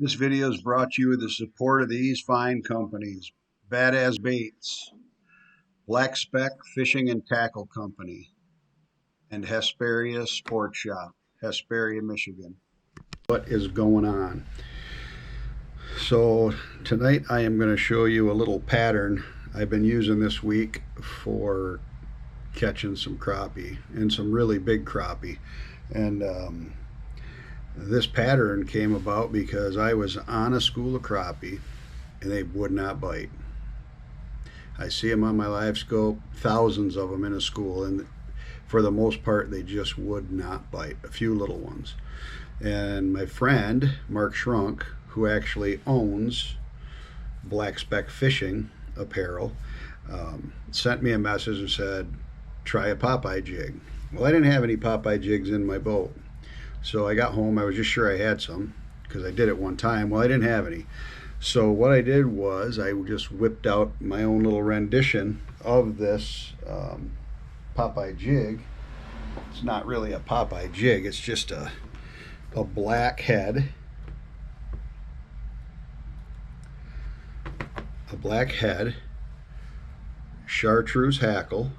This video is brought to you with the support of these fine companies: Badass Baits, Black Speck Fishing and Tackle Company, and Hesperia Sport Shop, Hesperia, Michigan. What is going on? So tonight I am going to show you a little pattern I've been using this week for catching some crappie, and some really big crappie. And this pattern came about because I was on a school of crappie and they would not bite. I see them on my live scope, thousands of them in a school, and for the most part they just would not bite. A few little ones. And my friend Mark Shrunk, who actually owns Black Speck Fishing apparel, sent me a message and said, try a Popeye jig. Well, I didn't have any Popeye jigs in my boat, so I got home. I was just sure I had some because I did it one time. Well, I didn't have any. So what I did was I just whipped out my own little rendition of this Popeye jig. It's not really a Popeye jig. It's just a black head, chartreuse hackle,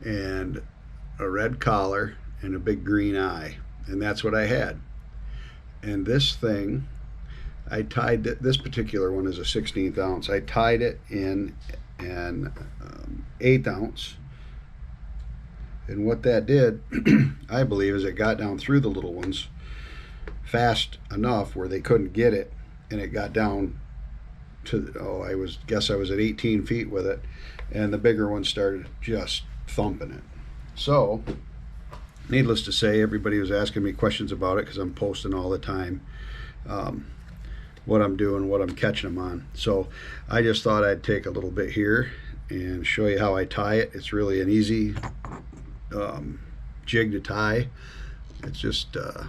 and a red collar and a big green eye. And that's what I had. And this thing, I tied this particular one is a 16th ounce. I tied it in an 1/8 ounce. And what that did, I believe, is it got down through the little ones fast enough where they couldn't get it, and it got down to, I guess I was at 18 feet with it, and the bigger one started just thumping it. So needless to say, everybody was asking me questions about it because I'm posting all the time what I'm doing, what I'm catching them on. So I just thought I'd take a little bit here and show you how I tie it. It's really an easy jig to tie. It's just I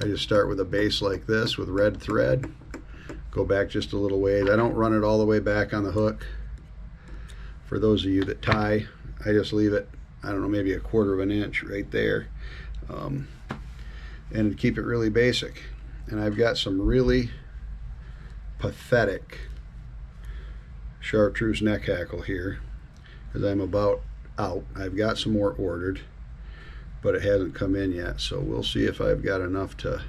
just start with a base like this with red thread, go back just a little ways. I don't run it all the way back on the hook. For those of you that tie, I just leave it, I don't know, maybe 1/4 of an inch right there, and keep it really basic. And I've got some really pathetic chartreuse neck hackle here because I'm about out. I've got some more ordered, but it hasn't come in yet, so we'll see if I've got enough to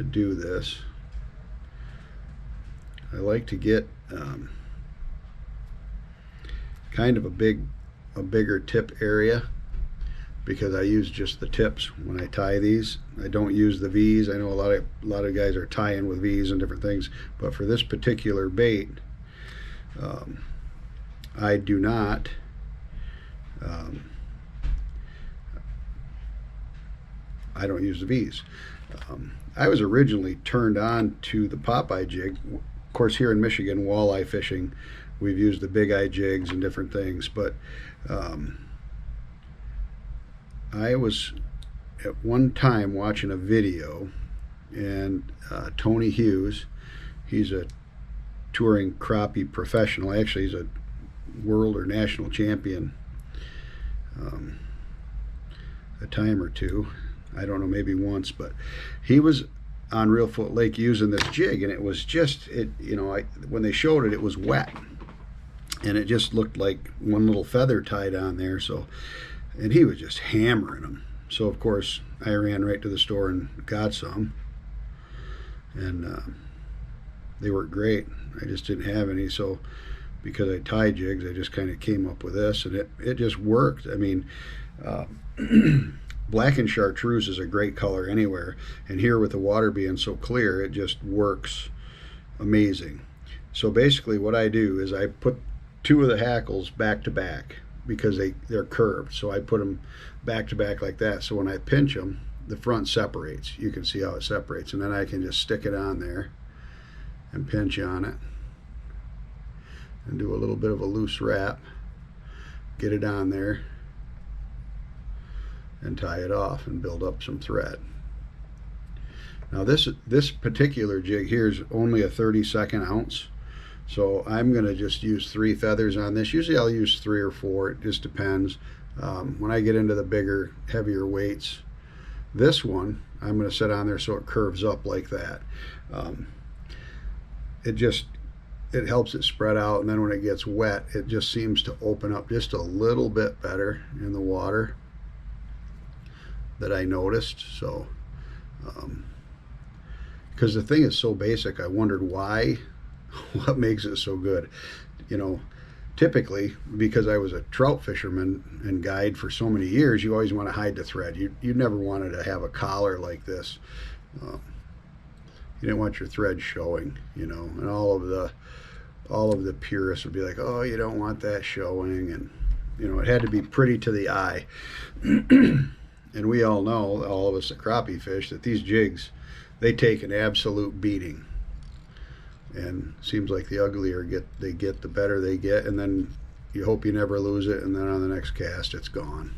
do this. I like to get kind of a bigger tip area because I use just the tips when I tie these. I don't use the V's. I know a lot of guys are tying with V's and different things, but for this particular bait, I do not. I don't use the V's. I was originally turned on to the Popeye jig. Of course, here in Michigan, walleye fishing, we've used the big eye jigs and different things, but I was at one time watching a video, and Tony Hughes, he's a touring crappie professional. Actually, he's a world or national champion a time or two. I don't know, maybe once, but he was on Reelfoot Lake using this jig, and it was just, when they showed it, it was wet, and it just looked like one little feather tied on there. So, and he was just hammering them. So of course I ran right to the store and got some, and they worked great. I just didn't have any, so because I tie jigs, I just kind of came up with this, and it just worked. I mean, black and chartreuse is a great color anywhere, and here with the water being so clear, it just works amazing. So basically what I do is I put 2 of the hackles back to back because they're curved, so I put them back to back like that, so when I pinch them, the front separates. You can see how it separates, and then I can just stick it on there and pinch on it and do a little bit of a loose wrap, get it on there, and tie it off and build up some thread. Now this particular jig here is only a 32nd ounce, so I'm going to just use 3 feathers on this. Usually I'll use 3 or 4, it just depends. When I get into the bigger, heavier weights, This one I'm going to set on there so it curves up like that. Um, it just it helps it spread out, and then when it gets wet, it just seems to open up just a little bit better in the water that I noticed. So because the thing is so basic, I wondered why, what makes it so good. You know, typically, because I was a trout fisherman and guide for so many years, you always want to hide the thread. You never wanted to have a collar like this. You didn't want your thread showing, you know, and all of the purists would be like, oh, you don't want that showing, and you know, it had to be pretty to the eye. And we all know, all of us that crappie fish, that these jigs, they take an absolute beating. And it seems like the uglier they get, the better they get, and then you hope you never lose it, and then on the next cast it's gone.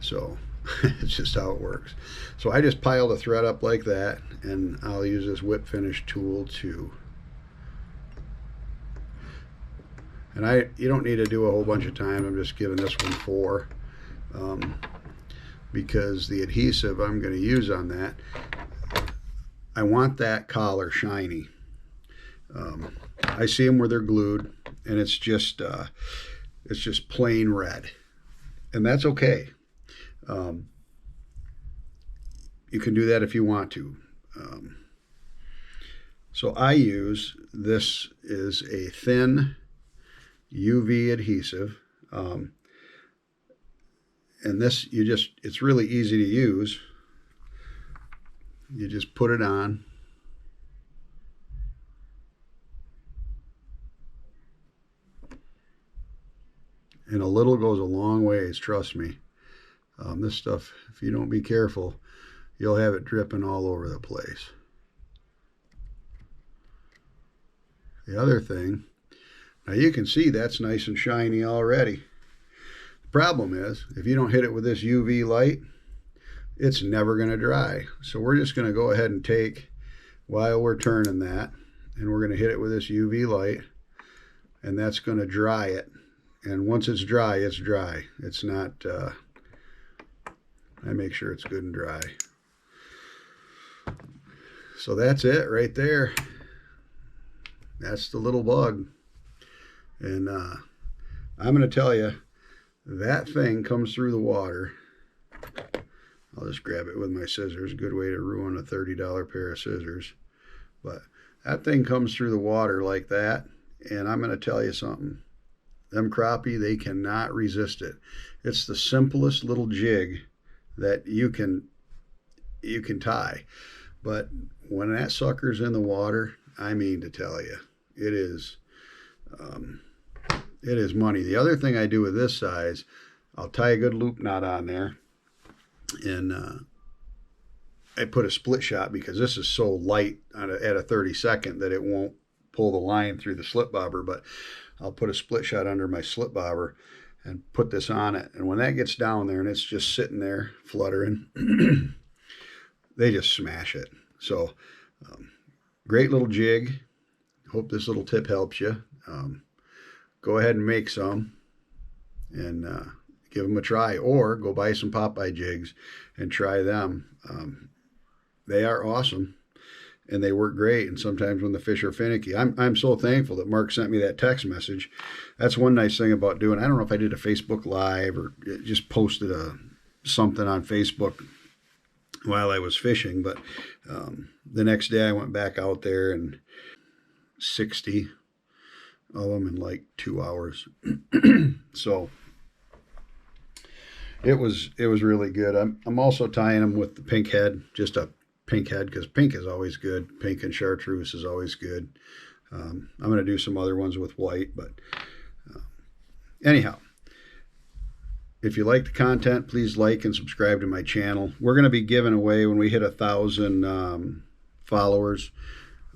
So it's just how it works. So I just pile the thread up like that, and I'll use this whip finish tool to, and you don't need to do a whole bunch of time. I'm just giving this one 4, because the adhesive I'm going to use on that, I want that collar shiny. I see them where they're glued, and it's just plain red, and that's okay. You can do that if you want to. So I use, this is a thin UV adhesive, and this, it's really easy to use. You just put it on, and a little goes a long ways, trust me. This stuff, if you don't be careful, you'll have it dripping all over the place. The other thing, now you can see that's nice and shiny already. The problem is, if you don't hit it with this UV light, it's never going to dry. So we're just going to go ahead and take, while we're turning that, and we're going to hit it with this UV light, and that's going to dry it. And once it's dry, it's dry. It's not, I make sure it's good and dry. So that's it right there. That's the little bug. And I'm going to tell you, that thing comes through the water. I'll just grab it with my scissors. Good way to ruin a $30 pair of scissors. But that thing comes through the water like that, and I'm going to tell you something. Them crappie, they cannot resist it. It's the simplest little jig that you can tie. But when that sucker's in the water, I mean to tell you, it is money. The other thing I do with this size, I'll tie a good loop knot on there, and I put a split shot, because this is so light at a 32nd that it won't pull the line through the slip bobber, but I'll put a split shot under my slip bobber and put this on it. And when that gets down there and it's just sitting there fluttering, they just smash it. So great little jig. Hope this little tip helps you. Go ahead and make some and give them a try, or go buy some Popeye jigs and try them. They are awesome, and they work great. And sometimes when the fish are finicky, I'm so thankful that Mark sent me that text message. That's one nice thing about doing, I don't know if I did a Facebook Live or just posted something on Facebook while I was fishing, but the next day I went back out there, and 60 of them in like 2 hours. So it was really good. I'm also tying them with the pink head, just a pink head, because pink is always good. Pink and chartreuse is always good. I'm going to do some other ones with white, but anyhow, if you like the content, please like and subscribe to my channel. We're going to be giving away, when we hit 1,000 followers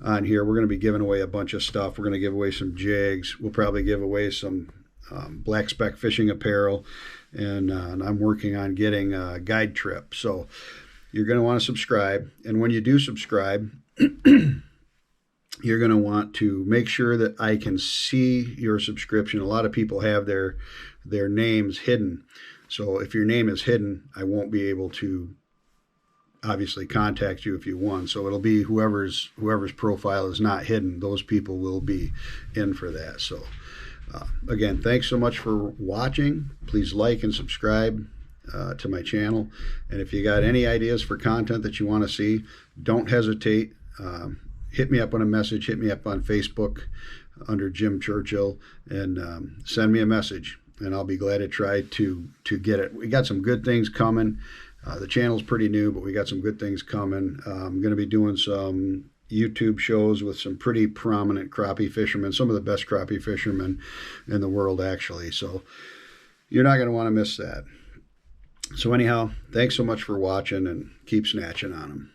on here, we're going to be giving away a bunch of stuff. We're going to give away some jigs. We'll probably give away some black speck fishing apparel, and I'm working on getting a guide trip. So you're going to want to subscribe, and when you do subscribe, you're going to want to make sure that I can see your subscription. A lot of people have their names hidden. So if your name is hidden, I won't be able to obviously contact you if you won. So it'll be whoever's profile is not hidden, those people will be in for that. So again, thanks so much for watching. Please like and subscribe to my channel. And if you got any ideas for content that you want to see, don't hesitate. Hit me up on a message, hit me up on Facebook under Jim Churchill, and send me a message, and I'll be glad to try to get it. We got some good things coming. The channel's pretty new, but we got some good things coming. I'm going to be doing some YouTube shows with some pretty prominent crappie fishermen, some of the best crappie fishermen in the world, actually. So you're not going to want to miss that. So anyhow, thanks so much for watching, and keep snatching on them.